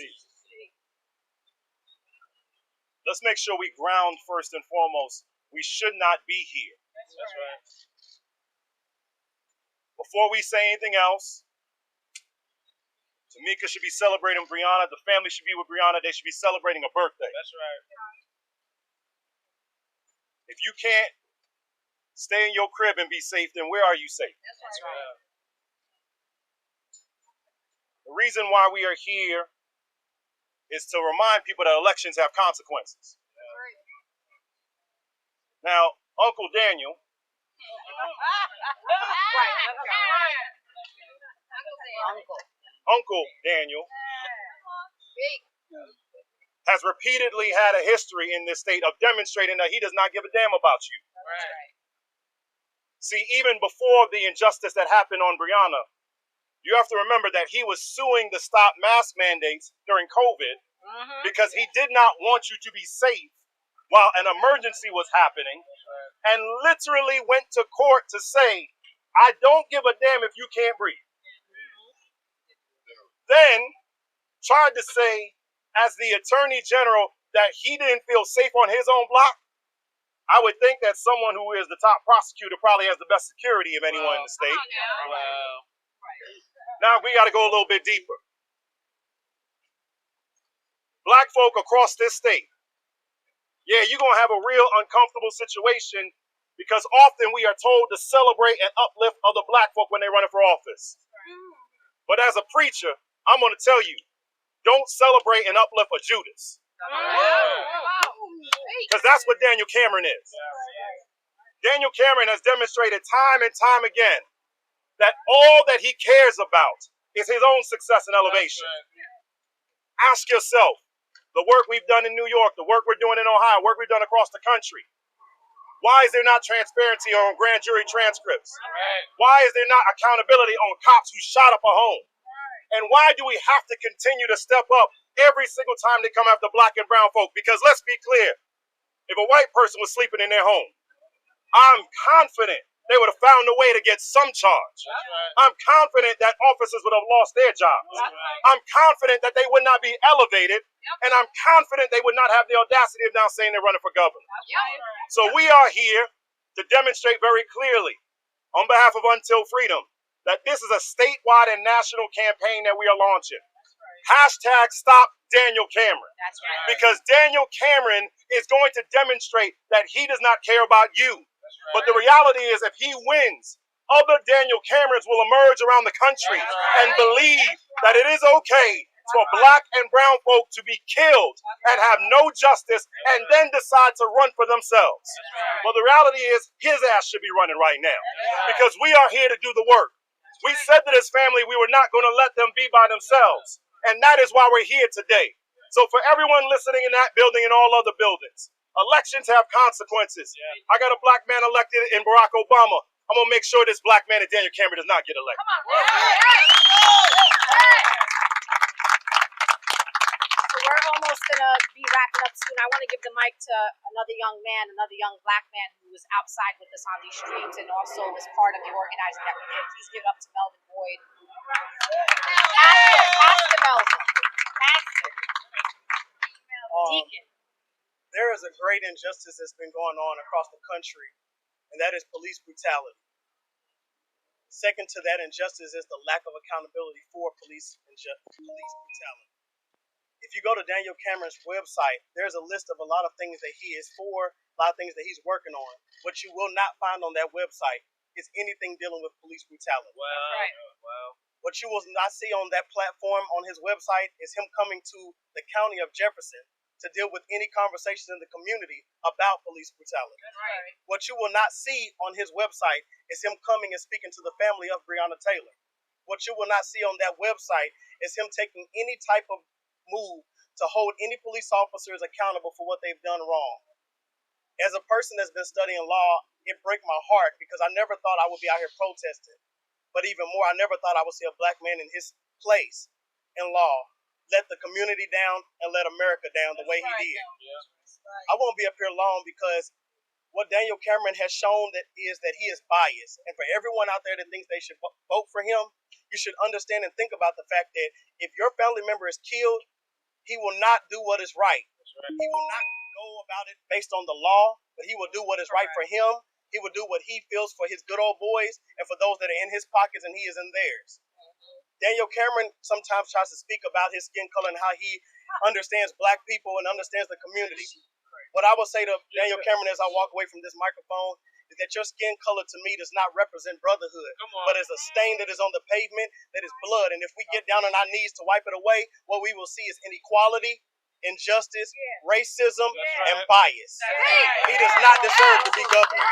Let's make sure we ground first and foremost. We should not be here. That's right. Before we say anything else, Tamika should be celebrating Breonna. The family should be with Breonna. They should be celebrating a birthday. That's right. If you can't stay in your crib and be safe, then where are you safe? That's right. The reason why we are here is to remind people that elections have consequences. Now, Uncle Daniel, Uncle Daniel has repeatedly had a history in this state of demonstrating that he does not give a damn about you. See, even before the injustice that happened on Breonna, you have to remember that he was suing to stop mask mandates during COVID because he did not want you to be safe while an emergency was happening, and literally went to court to say, I don't give a damn if you can't breathe. Then tried to say, as the Attorney General, that he didn't feel safe on his own block. I would think that someone who is the top prosecutor probably has the best security of anyone in the state. Now we got to go a little bit deeper. Black folk across this state, yeah, you're going to have a real uncomfortable situation because often we are told to celebrate and uplift other black folk when they're running for office. But as a preacher, I'm going to tell you, don't celebrate and uplift a Judas. Because that's what Daniel Cameron is. Daniel Cameron has demonstrated time and time again that all that he cares about is his own success and elevation. Ask yourself, the work we've done in New York, the work we're doing in Ohio, work we've done across the country, why is there not transparency on grand jury transcripts? Why is there not accountability on cops who shot up a home? And why do we have to continue to step up every single time they come after black and brown folk? Because let's be clear, if a white person was sleeping in their home, I'm confident they would have found a way to get some charge. I'm confident that officers would have lost their jobs. I'm confident that they would not be elevated, and I'm confident they would not have the audacity of now saying they're running for governor. So we are here to demonstrate very clearly, on behalf of Untill Freedom, that this is a statewide and national campaign that we are launching. Hashtag stop Daniel Cameron. Because Daniel Cameron is going to demonstrate that he does not care about you. But the reality is, if he wins, other Daniel Camerons will emerge around the country and believe that it is okay for black and brown folk to be killed and have no justice and then decide to run for themselves. Well, the reality is, his ass should be running right now because we are here to do the work. We said to this family we were not going to let them be by themselves. And that is why we're here today. So for everyone listening in that building and all other buildings, elections have consequences. I got a black man elected in Barack Obama. I'm going to make sure this black man in Daniel Cameron does not get elected. So we're almost going to be wrapping up soon. I want to give the mic to another young man, another young black man who was outside with us on these streets and also was part of the organizing that we did. Please give it up to Melvin Boyd. Pastor Melvin. Pastor. Deacon. There is a great injustice that's been going on across the country, and that is police brutality. Second to that injustice is the lack of accountability for police brutality. If you go to Daniel Cameron's website, there's a list of a lot of things that he is for, a lot of things that he's working on. What you will not find on that website is anything dealing with police brutality. What you will not see on that platform on his website is him coming to the county of Jefferson to deal with any conversations in the community about police brutality. What you will not see on his website is him coming and speaking to the family of Breonna Taylor. What you will not see on that website is him taking any type of move to hold any police officers accountable for what they've done wrong. As a person that's been studying law, it breaks my heart because I never thought I would be out here protesting. But even more, I never thought I would see a black man in his place in law let the community down and let America down the way he did. I won't be up here long because what Daniel Cameron has shown that he is biased. And for everyone out there that thinks they should vote for him, you should understand and think about the fact that if your family member is killed, he will not do what is right. He will not go about it based on the law, but he will do what is right for him. He will do what he feels for his good old boys and for those that are in his pockets and he is in theirs. Daniel Cameron sometimes tries to speak about his skin color and how he understands black people and understands the community. What I will say to Daniel Cameron as I walk away from this microphone is that your skin color to me does not represent brotherhood, but is a stain that is on the pavement that is blood. And if we get down on our knees to wipe it away, what we will see is inequality, injustice, racism, That's and right. bias. He does not deserve to be governor.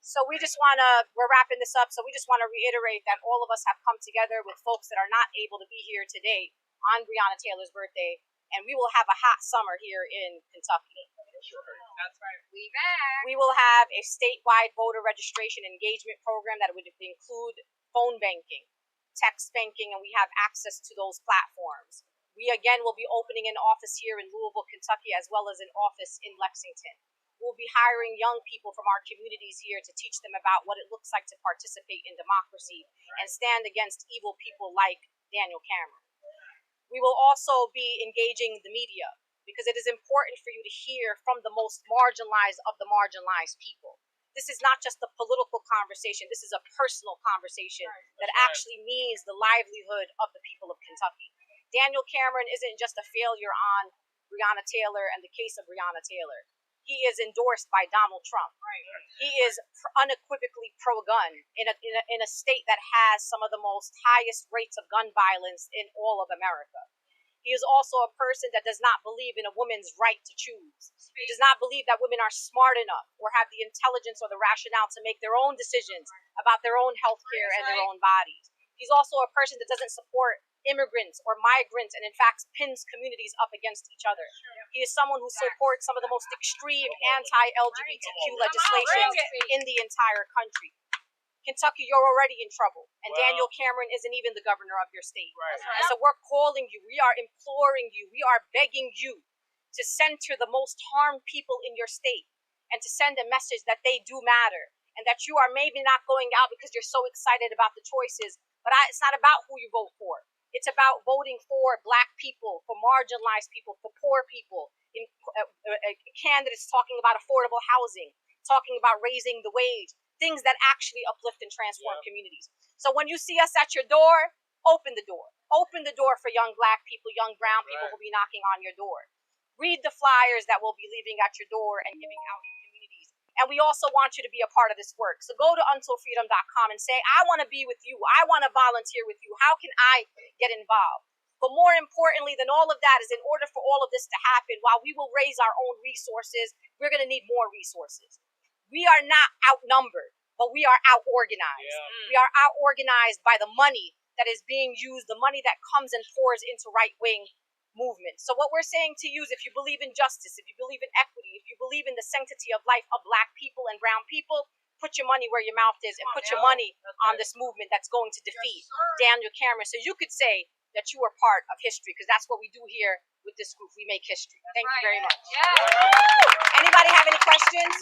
So we're wrapping this up. So we just want to reiterate that all of us have come together with folks that are not able to be here today on Breonna Taylor's birthday, and we will have a hot summer here in Kentucky. That's right. We will have a statewide voter registration engagement program that would include phone banking, text banking, and we have access to those platforms. We again will be opening an office here in Louisville, Kentucky, as well as an office in Lexington. We'll be hiring young people from our communities here to teach them about what it looks like to participate in democracy and stand against evil people like Daniel Cameron. We will also be engaging the media because it is important for you to hear from the most marginalized of the marginalized people. This is not just a political conversation. This is a personal conversation that actually means the livelihood of the people of Kentucky. Daniel Cameron isn't just a failure on Breonna Taylor and the case of Breonna Taylor. He is endorsed by Donald Trump. He is unequivocally pro-gun in a state that has some of the most highest rates of gun violence in all of America. He is also a person that does not believe in a woman's right to choose. He does not believe that women are smart enough or have the intelligence or the rationale to make their own decisions about their own health care and their own bodies. He's also a person that doesn't support immigrants or migrants and in fact pins communities up against each other. He is someone who supports some of the most extreme anti-LGBTQ legislation in the entire country. Kentucky, you're already in trouble, and Daniel Cameron isn't even the governor of your state. And so we're calling you, we are imploring you, we are begging you to center the most harmed people in your state and to send a message that they do matter and that you are maybe not going out because you're so excited about the choices, but it's not about who you vote for. It's about voting for Black people, for marginalized people, for poor people, candidates talking about affordable housing, talking about raising the wage, things that actually uplift and transform communities. So when you see us at your door, open the door. Open the door for young Black people, young brown people who will be knocking on your door. Read the flyers that will be leaving at your door and giving out in communities. And we also want you to be a part of this work. So go to untillfreedom.com and say, I want to be with you. I want to volunteer with you. How can I get involved? But more importantly than all of that is in order for all of this to happen, while we will raise our own resources, we're going to need more resources. We are not outnumbered, but we are out-organized. We are out-organized by the money that is being used, the money that comes and pours into right-wing movements. So what we're saying to you is if you believe in justice, if you believe in equity, if you believe in the sanctity of life of Black people and brown people, put your money where your mouth is and put your money on this movement that's going to defeat Daniel Cameron. So you could say that you are part of history, because that's what we do here with this group. We make history. Thank you very much. Anybody have any questions?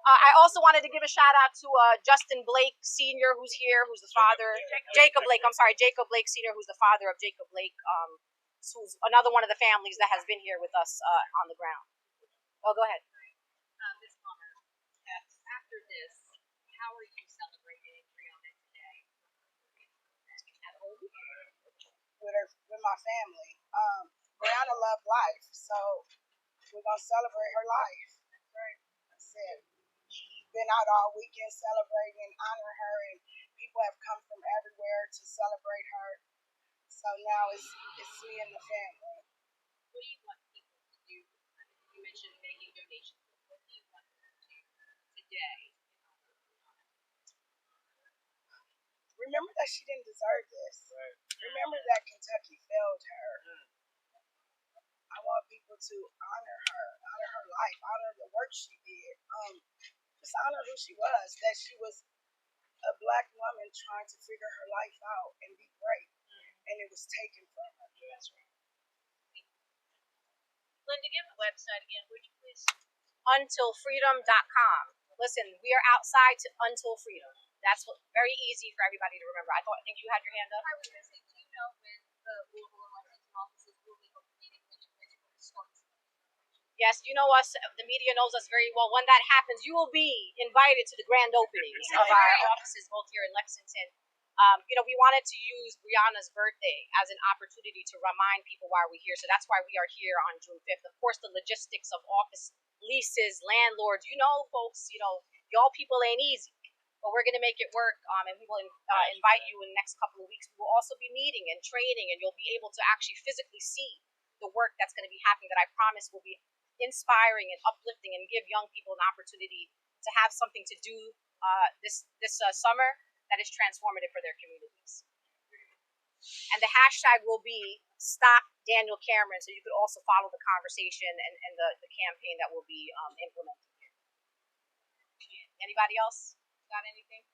I also wanted to give a shout out to Justin Blake Sr., who's here, who's the father. Jacob Blake Sr., who's the father of Jacob Blake, who's another one of the families that has been here with us on the ground. Oh, go ahead. Ms. Palmer, after this, how are you celebrating Breonna today? At home? With my family. Breonna loved life, so we're gonna celebrate her life. That's it. Been out all weekend celebrating and honoring her, and people have come from everywhere to celebrate her. So now it's me and the family. What do you want people to do? You mentioned making donations. What do you want them to do today? Remember that she didn't deserve this. Remember that Kentucky failed her. I want people to honor her life, honor the work she did. Just honor who she was, that she was a Black woman trying to figure her life out and be great. And it was taken from her. That's right. Linda, give the website again, would you please? Untillfreedom.com. Listen, we are outside to Until Freedom. That's very easy for everybody to remember. I think you had your hand up. I was going to say, do you know when the Louisville elections offices will be opening, when it starts? Yes, you know us. The media knows us very well. When that happens, you will be invited to the grand openings of our offices, both here in Lexington We wanted to use Breonna's birthday as an opportunity to remind people why we're here. So that's why we are here on June 5th. Of course, the logistics of office leases, landlords, folks, y'all people ain't easy. But we're going to make it work, and we will invite you in the next couple of weeks. We will also be meeting and training, and you'll be able to actually physically see the work that's going to be happening that I promise will be inspiring and uplifting and give young people an opportunity to have something to do this summer that is transformative for their communities. And the hashtag will be Stop Daniel Cameron, so you could also follow the conversation and the campaign that will be implemented here. Anybody else got anything?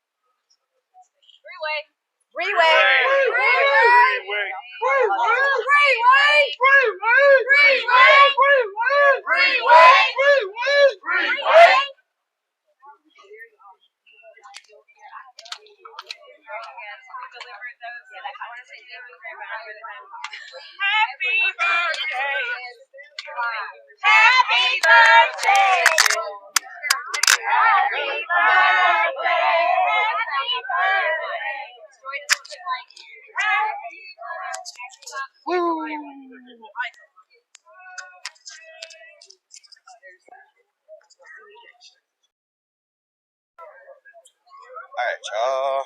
Freeway. Freeway. Happy birthday. Happy birthday. Happy birthday. All right, y'all.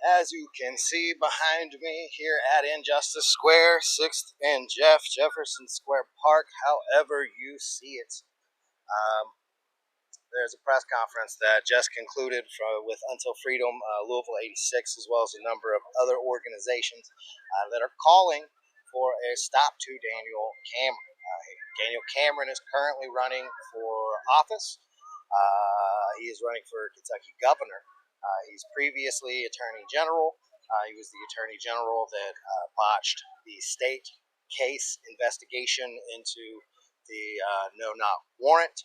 As you can see behind me here at Injustice Square, 6th and Jefferson Square Park, however you see it. There's a press conference that just concluded with Untill Freedom, Louisville 86, as well as a number of other organizations that are calling for a stop to Daniel Cameron. Daniel Cameron is currently running for office. He is running for Kentucky governor. He's previously Attorney General. He was the Attorney General that botched the state case investigation into the no-knock warrant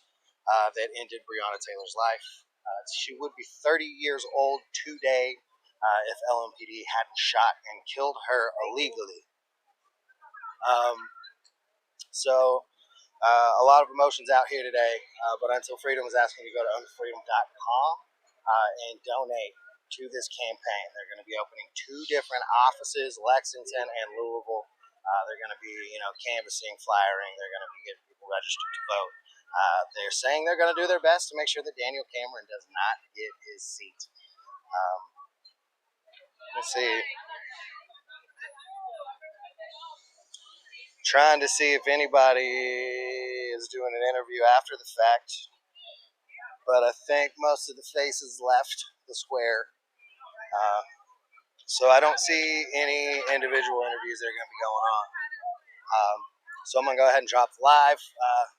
that ended Breonna Taylor's life. She would be 30 years old today if LMPD hadn't shot and killed her illegally. A lot of emotions out here today, but Untill Freedom is asking you to go to unfreedom.com and donate to this campaign. They're going to be opening 2 different offices, Lexington and Louisville. They're going to be, canvassing, flyering. They're going to be getting people registered to vote. They're saying they're going to do their best to make sure that Daniel Cameron does not get his seat. Let's see. Trying to see if anybody is doing an interview after the fact, but I think most of the faces left the square, so I don't see any individual interviews that are going to be going on. So I'm going to go ahead and drop the live.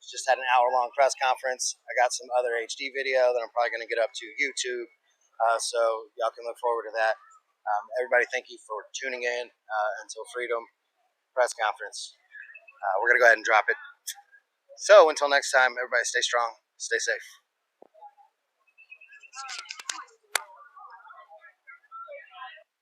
Just had an hour-long press conference. I got some other HD video that I'm probably going to get up to YouTube, so y'all can look forward to that. Everybody, thank you for tuning in. Until Freedom press conference. We're going to go ahead and drop it. So until next time, everybody stay strong, stay safe.